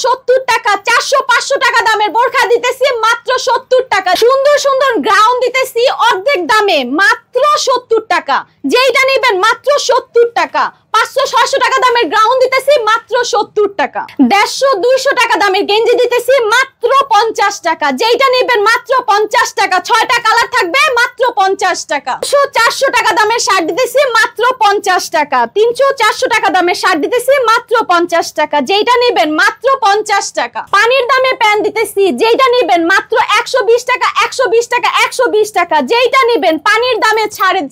70 টাকা। 400-500 টাকা দামের বোরখা দিতেছি মাত্র 70 টাকা। সুন্দর সুন্দর গাউন দিতেছি অর্ধেক দামে মাত্র 70 টাকা। যেইটা নেবেন মাত্র 70 টাকা। 500-600 টাকা দামের গাউন দিতেছি মাত্র 70 টাকা। 150-200 টাকা দামের গেঞ্জি দিতেছি মাত্র 50 টাকা। যেইটা নেবেন মাত্র 50 টাকা। 6টা কালার থাকবে মাত্র 50 টাকা। 400 টাকা দামের শার্ট দিতেছি মাত্র 50 টাকা। 300-400 টাকা দামের শার্ট দিতেছি মাত্র 50 টাকা। যেইটা নেবেন মাত্র 50 টাকা। পানির দামে প্যান্ট দিতেছি যেইটা নেবেন মাত্র 120 টাকা 120 টাকা 120 টাকা। যেইটা নেবেন পানির দামে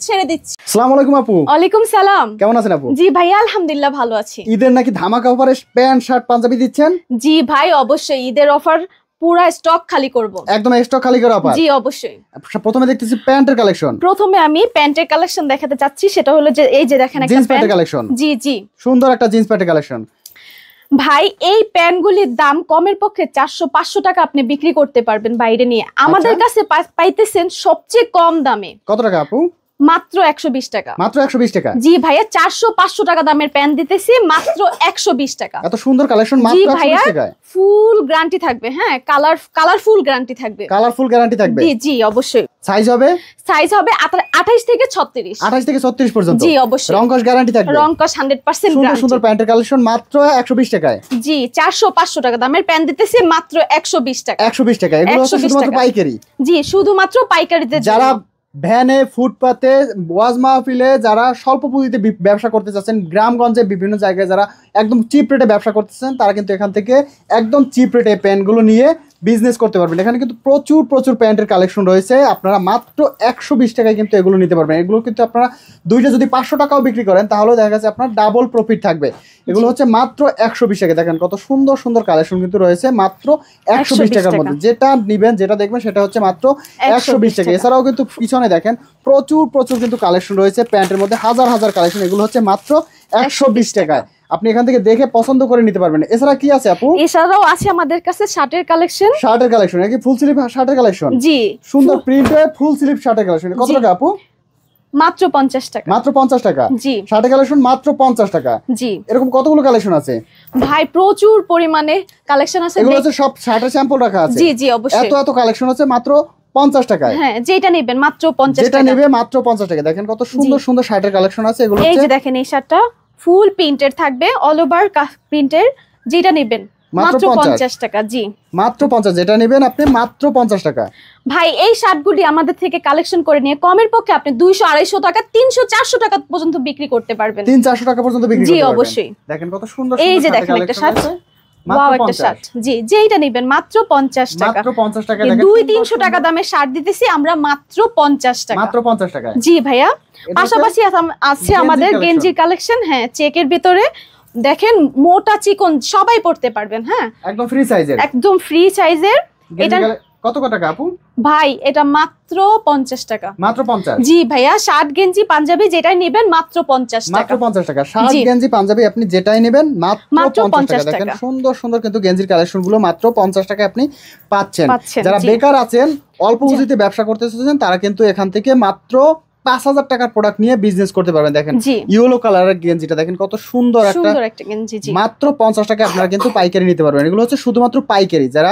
ছেড়ে দিচ্ছি। আসসালামু আলাইকুম আপু। ওয়ালাইকুম সালাম। কেমন আছেন আপু? জি ভাই আলহামদুলিল্লাহ ভালো আছি। ঈদের নাকি ধামাকা অফারে প্যান্ট শার্ট পাঞ্জাবি দিচ্ছেন? জি ভাই অবশ্যই ঈদের অফার পুরো স্টক খালি করব। একদম স্টক খালি করে অফার? জি অবশ্যই। প্রথমে দেখতেছি প্যান্টের কালেকশন। প্রথমে আমি প্যান্টের কালেকশন দেখাতে চাচ্ছি, সেটা হলো যে এই যে দেখেন একটা জিন্স প্যান্টের কালেকশন। জি জি সুন্দর একটা জিন্স প্যান্টের কালেকশন। ভাই এই প্যান্টগুলির দাম কমের পক্ষে 400-500 টাকা আপনি বিক্রি করতে পারবেন বাইরে নিয়ে। আমাদের কাছে পাইতেছেন সবচেয়ে কম দামে। কত টাকা আপু? মাত্র 120 টাকা। মাত্র 120 টাকা? জি ভাইয়া 400-500 টাকা দামের প্যান্ট দিতেছি মাত্র 120 টাকা। এত সুন্দর কালেকশন মাত্র 120 টাকায়। ফুল গ্যারান্টি থাকবে। হ্যাঁ কালারফুল গ্যারান্টি থাকবে। কালারফুল গ্যারান্টি থাকবে? জি জি অবশ্যই। সাইজ হবে? সাইজ হবে 28 থেকে 36। 28 থেকে 36 পর্যন্ত? জি অবশ্যই। রংকশ গ্যারান্টি থাকবে? রংকশ 100% সুন্দর গ্যারান্টি। সুন্দর প্যান্টের কালেকশন মাত্র 120 টাকায়? জি 400-500 টাকা দামের প্যান্ট দিতেছি মাত্র 120 টাকা। 120 টাকা। এগুলো হচ্ছে শুধুমাত্র পাইকারি? জি শুধুমাত্র পাইকারিতে। যারা ভ্যানে ফুটপাতে ওয়াজ মাহফিলে যারা স্বল্প পুঁজিতে ব্যবসা করতে চাচ্ছেন, গ্রামগঞ্জে বিভিন্ন জায়গায় যারা একদম চিপ রেটে ব্যবসা করতেছেন, তারা কিন্তু এখান থেকে একদম চিপ রেটে প্যান্টগুলো নিয়ে বিজনেস করতে পারবেন। এখানে কিন্তু প্রচুর প্যান্টের কালেকশন রয়েছে। আপনারা মাত্র 120 টাকায় কিন্তু এগুলো নিতে পারবেন। এগুলো কিন্তু আপনারা দুইটা যদি 500 টাকাও বিক্রি করেন তাহলেও দেখা যাচ্ছে আপনার ডাবল প্রফিট থাকবে। এগুলো হচ্ছে মাত্র 120 টাকা। দেখেন কত সুন্দর সুন্দর কালেকশন কিন্তু রয়েছে মাত্র 120 টাকার মধ্যে। যেটা নিবেন যেটা দেখবেন সেটা হচ্ছে মাত্র 120 টাকা। এছাড়াও কিন্তু পিছনে দেখেন প্রচুর কিন্তু কালেকশন রয়েছে প্যান্টের মধ্যে, হাজার কালেকশন। এগুলো হচ্ছে মাত্র 120 টাকায়। আপনি এখান থেকে দেখে পছন্দ করে নিতে পারবেন। এছাড়া কি আছে আপু? এছাড়াও আছে আমাদের কাছে শার্টের কালেকশন। শার্টের কালেকশন নাকি ফুল স্লিভ শার্টের কালেকশন? জি সুন্দর প্রিন্টে ফুল স্লিভ শার্টের কালেকশন। কত টাকা আপু? মাত্র 50 টাকা। মাত্র 50 টাকা? জি। শার্টের কালেকশন মাত্র 50 টাকা? জি। এরকম কতগুলো কালেকশন আছে ভাই? প্রচুর পরিমাণে কালেকশন আছে। এগুলো হচ্ছে সব শার্টের স্যাম্পল রাখা আছে? জি জি অবশ্যই। এত কালেকশন আছে মাত্র 50 টাকায়? হ্যাঁ যেটা নেবেন মাত্র 50 টাকা। যেটা নেবে মাত্র 50 টাকা। দেখেন কত সুন্দর সুন্দর শার্টের কালেকশন আছে। এগুলো এই যে দেখেন এই শার্টটা ফুল প্রিন্টের থাকবে, অল ওভার প্রিন্টের। যেটা নেবেন মাত্র 50 টাকা। জি মাত্র 50। যেটা নেবেন আপনি মাত্র 50 টাকা। ভাই এই শার্টগুলি আমাদের থেকে কালেকশন করে নিয়ে কমের পক্ষে আপনি 200-250 টাকা 300-400 টাকা পর্যন্ত বিক্রি করতে পারবেন। 300-400 টাকা পর্যন্ত বিক্রি করতে পারবেন? জি অবশ্যই। দেখেন কত সুন্দর। এই যে দেখেন একটা শার্ট, ওয়াও একটা শার্ট। জি যেটা নেবেন মাত্র 50 টাকা। মাত্র 50 টাকা। দেখেন 200-300 টাকা দামের শার্ট দিতেছি আমরা মাত্র 50 টাকা। মাত্র 50 টাকা? জি ভাইয়া। পাশাপাশি আছে আমাদের গেঞ্জির কালেকশন। হ্যাঁ চেকের ভিতরে দেখেন মোটা চিকন সবাই পড়তে পারবেন। হ্যাঁ একদম ফ্রি সাইজের। এটা কত টাকা আপু? ভাই এটা মাত্র 50 টাকা। মাত্র 50? জি ভাইয়া। শার্ট গেঞ্জি পাঞ্জাবি যেটাই নেবেন মাত্র 50 টাকা। মাত্র 50 টাকা। শার্ট গেঞ্জি পাঞ্জাবি আপনি যেটাই নেবেন মাত্র 50 টাকা। দেখেন সুন্দর সুন্দর কিন্তু গেঞ্জির কালেকশন গুলো মাত্র 50 টাকায় আপনি পাচ্ছেন। যারা বেকার আছেন, অল্প পুঁজিতে ব্যবসা করতে চাচ্ছেন, তারা কিন্তু এখান থেকে মাত্র 5000 টাকার প্রোডাক্ট নিয়ে বিজনেস করতে পারবেন। দেখেন ইয়েলো কালারের গেঞ্জিটা দেখেন কত সুন্দর একটা গেঞ্জি। মাত্র 50 টাকা আপনারা কিন্তু পাইকারি নিতে পারবেন। এগুলো হচ্ছে শুধুমাত্র পাইকারি। যারা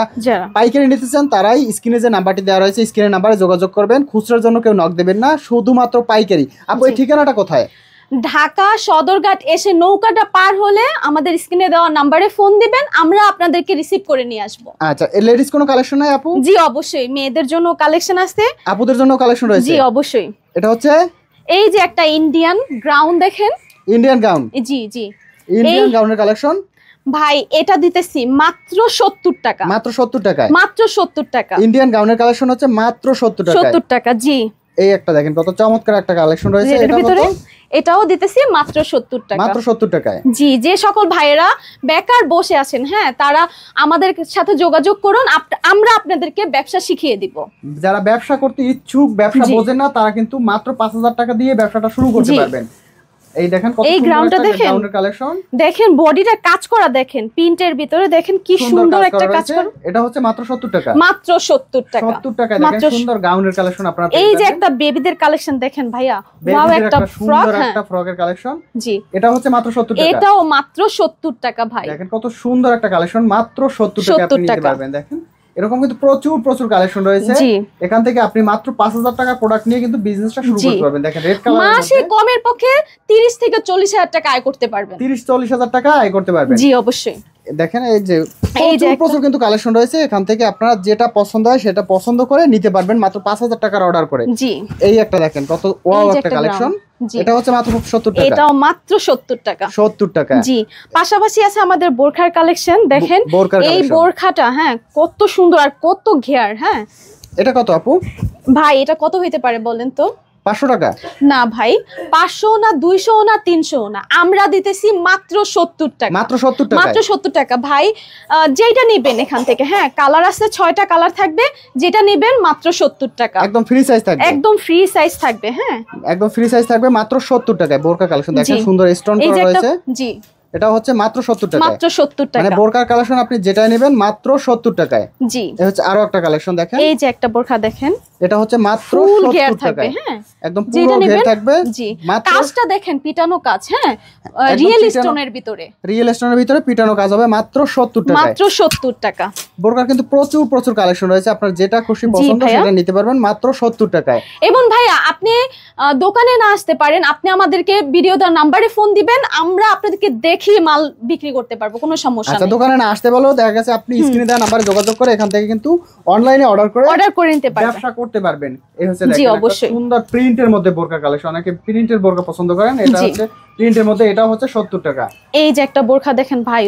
পাইকারি নিতে চান তারাই স্ক্রিনে যে নাম্বারটি দেওয়া রয়েছে স্ক্রিনের নাম্বারে যোগাযোগ করবেন। খুচরার জন্য কেউ নক দেবেন না, শুধুমাত্র পাইকারি। আপু এই ঠিকানাটা কোথায়? ঢাকা সদরঘাট এসে নৌকাটা পার হলে আমাদের স্ক্রিনে দেওয়া নাম্বারে ফোন দিবেন, আমরা আপনাদেরকে রিসিভ করে নিয়ে আসব। আচ্ছা লেডিস কোনো কালেকশন নাই আপু? জি অবশ্যই। মেয়েদের জন্য কালেকশন আছে, আপুদের জন্য কালেকশন রয়েছে? জি অবশ্যই। এটা হচ্ছে এই যে একটা ইন্ডিয়ান গাউন দেখেন। Indian gown? জি জি ইন্ডিয়ান গাউনের কালেকশন। ভাই এটা দিতেছি মাত্র 70 টাকা। মাত্র 70 টাকা? মাত্র 70 টাকা। ইন্ডিয়ান গাউনের কালেকশন হচ্ছে মাত্র 70 টাকা? 70 টাকা। জি এই একটা দেখেন কত চমৎকার একটা কালেকশন রয়েছে। এটার ভিতরে এটাও দিতেছি মাত্র 70 টাকা। মাত্র 70 টাকায়? জি। যে সকল ভাইয়েরা বেকার বসে আছেন, হ্যাঁ তারা আমাদের সাথে যোগাযোগ করুন, আমরা আপনাদেরকে ব্যবসা শিখিয়ে দিব। যারা ব্যবসা করতে ইচ্ছুক, ব্যবসা বোঝেন না, তারা কিন্তু মাত্র 5000 টাকা দিয়ে ব্যবসাটা শুরু করতে পারবেন। এই দেখেন কত এই সুন্দর গ্রাউন্ডটা একটা দেখেন, গ্রাউন্ডের কালেকশন। দেখেন বডিটা কাজ করা, দেখেন প্রিন্টের ভিতরে দেখেন কি সুন্দর একটা কাজ করা। এটা হচ্ছে মাত্র 70 টাকা, মাত্র 70 টাকা। 70 টাকা দেখেন সুন্দর গাউনের কালেকশন আপনারা পেয়ে এই যে যাবেন। একটা বেবিদের কালেকশন দেখেন ভাইয়া, ওয়াও একটা ফ্রক, সুন্দর একটা ফ্রকের কালেকশন। জি এটা হচ্ছে মাত্র 70 টাকা, এটাও মাত্র 70 টাকা ভাই। দেখেন কত সুন্দর একটা কালেকশন, মাত্র 70 টাকা আপনি নিতে পারবেন। দেখেন এরকম কিন্তু প্রচুর কালেকশন রয়েছে। এখান থেকে আপনি মাত্র 5000 টাকা প্রোডাক্ট নিয়ে কিন্তু বিজনেসটা শুরু করতে পারবেন। দেখেন রেড কালার মাসে কমের পক্ষে 30 থেকে 40 হাজার টাকা আয় করতে পারবেন। 30-40 হাজার টাকা আয় করতে পারবেন। জি অবশ্যই। দেখেন এই যে প্রচুর কিন্তু কালেকশন রয়েছে, এখান থেকে আপনারা যেটা পছন্দ হয় সেটা পছন্দ করে নিতে পারবেন মাত্র 5000 টাকার অর্ডার করে। জি এই একটা দেখেন কত ওয়াও একটা কালেকশন, এটা হচ্ছে মাত্র 70 টাকা। এটাও মাত্র 70 টাকা। 70 টাকা। জি পাশাপাশি আছে আমাদের বোরখার কালেকশন। দেখেন এই বোরখাটা হ্যাঁ কত সুন্দর আর কত ঘেয়ার। হ্যাঁ এটা কত আপু? ভাই এটা কত হইতে পারে বলেন তো? 500 টাকা না ভাই, 500 না, 200 না, 300 না, আমরা দিতেছি মাত্র 70 টাকা। মাত্র 70 টাকা, মাত্র 70 টাকা ভাই। যেটা নেবেন এখান থেকে, হ্যাঁ কালার আছে 6টা কালার থাকবে, যেটা নেবেন মাত্র 70 টাকা। একদম ফ্রি সাইজ থাকবে, একদম ফ্রি সাইজ থাকবে। হ্যাঁ একদম ফ্রি সাইজ থাকবে মাত্র 70 টাকায়। বোরকা কালেকশন দেখেন সুন্দর স্টোন করা রয়েছে। জি এটা হচ্ছে মাত্র 70 টাকা, মাত্র 70 টাকা। মানে বোরকার কালেকশন আপনি যেটা নেবেন মাত্র 70 টাকায়। জি এই হচ্ছে আরো একটা কালেকশন দেখেন, এই যে একটা বোরখা দেখেন, এটা হচ্ছে মাত্র ফুল 70 ঘের টাকায়। থাকবে। হ্যাঁ একদম পুরো ঘের থাকবে। জি মাত্র কাজটা দেখেন পিটানো কাজ। হ্যাঁ রিয়েল স্টোনের ভিতরে, রিয়েল স্টোনের ভিতরে পিটানো কাজ হবে মাত্র 70 টাকায়। মাত্র 70 টাকা। বোরকার কিন্তু প্রচুর কালেকশন রয়েছে, আপনার যেটা খুশি পছন্দ সেটা নিতে পারবেন মাত্র 70 টাকায়। এবং ভাইয়া আপনি দোকানে না আসতে পারেন, আপনি আমাদেরকে ভিডিও দেওয়ার নাম্বারে ফোন দিবেন, আমরা আপনাদেরকে দেখিয়ে মাল বিক্রি করতে পারবো, কোনো সমস্যা নেই। আচ্ছা দোকানে না আসতে বলো, দেখা গেছে আপনি স্ক্রিনে দেওয়া নাম্বারে যোগাযোগ করে এখান থেকে কিন্তু অনলাইনে অর্ডার করে নিতে পারবেন, ব্যবসা করতে পারবেন। এই হচ্ছে দেখেন একটা সুন্দর প্রিন্টের মধ্যে বোরকা কালেকশন, অনেকে প্রিন্টের বোরকা পছন্দ করেন, এটা হচ্ছে প্রিন্টের মধ্যে, এটা হচ্ছে 70 টাকা। এই যে একটা বোরখা দেখেন ভাই,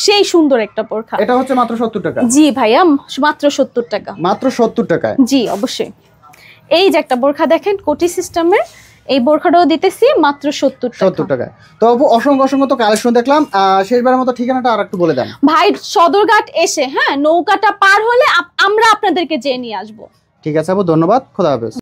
সেই সুন্দর একটা বোরখা, এটা হচ্ছে মাত্র 70 টাকা। জি ভাইয়া মাত্র 70 টাকা, মাত্র 70 টাকায়। জি অবশ্যই। এই যে একটা বোরখা দেখেন কোটি সিস্টেমের, এই বোরখাটাও দিতেছি মাত্র 70 টাকায়। তো অসংখ্য তো কালেকশন দেখলাম, শেষবারের মতো ঠিকানাটা আরেকটু বলে দেন ভাই। সদরঘাট এসে হ্যাঁ নৌকাটা পার হলে আমরা আপনাদেরকে যেয়ে নিয়ে আসবো। ঠিক আছে আপু, ধন্যবাদ, খোদা হাফেজ।